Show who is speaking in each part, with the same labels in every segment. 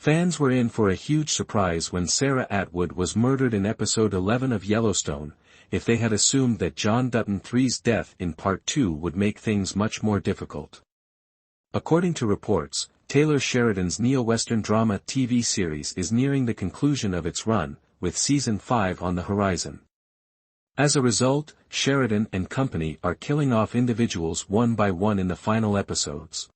Speaker 1: Fans were in for a huge surprise when Sarah Atwood was murdered in episode 11 of Yellowstone, if they had assumed that John Dutton III's death in part 2 would make things much more difficult. According to reports, Taylor Sheridan's neo-Western drama TV series is nearing the conclusion of its run, with season 5 on the horizon. As a result, Sheridan and company are killing off individuals one by one in the final episodes.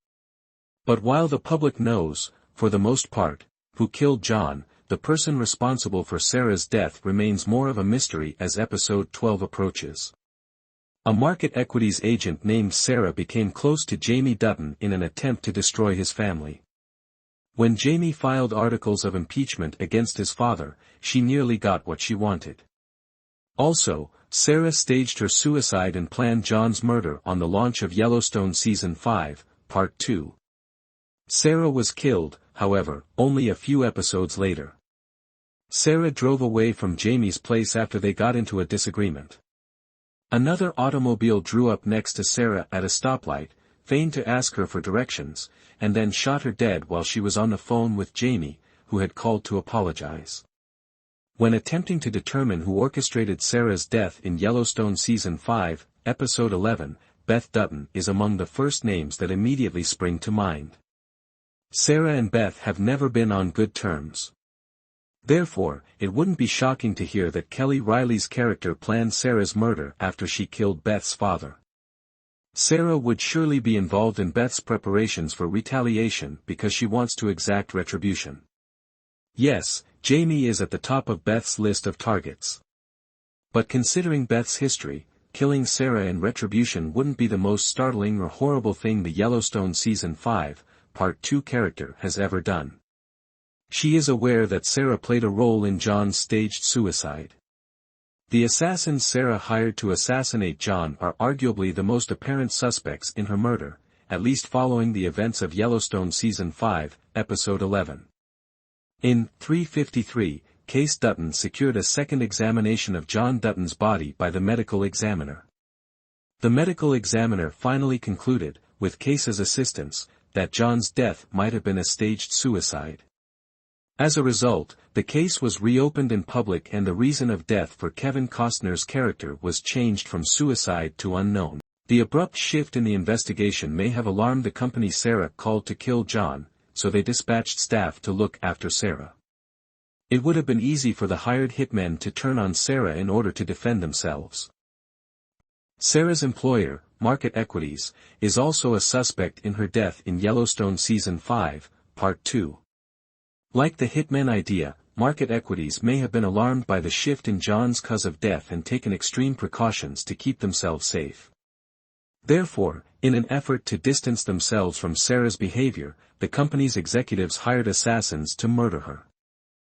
Speaker 1: But while the public knows, for the most part, who killed John, the person responsible for Sarah's death remains more of a mystery as episode 12 approaches. A market equities agent named Sarah became close to Jamie Dutton in an attempt to destroy his family. When Jamie filed articles of impeachment against his father, she nearly got what she wanted. Also, Sarah staged her suicide and planned John's murder on the launch of Yellowstone Season 5, Part 2. Sarah was killed, however, only a few episodes later. Sarah drove away from Jamie's place after they got into a disagreement. Another automobile drew up next to Sarah at a stoplight, feigned to ask her for directions, and then shot her dead while she was on the phone with Jamie, who had called to apologize. When attempting to determine who orchestrated Sarah's death in Yellowstone Season 5, Episode 11, Beth Dutton is among the first names that immediately spring to mind. Sarah and Beth have never been on good terms. Therefore, it wouldn't be shocking to hear that Kelly Reilly's character planned Sarah's murder after she killed Beth's father. Sarah would surely be involved in Beth's preparations for retaliation because she wants to exact retribution. Yes, Jamie is at the top of Beth's list of targets. But considering Beth's history, killing Sarah in retribution wouldn't be the most startling or horrible thing the Yellowstone Season 5, Part 2 character has ever done. She is aware that Sarah played a role in John's staged suicide. The assassins Sarah hired to assassinate John are arguably the most apparent suspects in her murder, at least following the events of Yellowstone Season 5, Episode 11. In 353, Case Dutton secured a second examination of John Dutton's body by the medical examiner. The medical examiner finally concluded, with Case's assistance, that John's death might have been a staged suicide. As a result, the case was reopened in public and the reason of death for Kevin Costner's character was changed from suicide to unknown. The abrupt shift in the investigation may have alarmed the company Sarah called to kill John, so they dispatched staff to look after Sarah. It would have been easy for the hired hitmen to turn on Sarah in order to defend themselves. Sarah's employer, Market Equities, is also a suspect in her death in Yellowstone Season 5, Part 2. Like the hitmen idea, Market Equities may have been alarmed by the shift in John's cause of death and taken extreme precautions to keep themselves safe. Therefore, in an effort to distance themselves from Sarah's behavior, the company's executives hired assassins to murder her.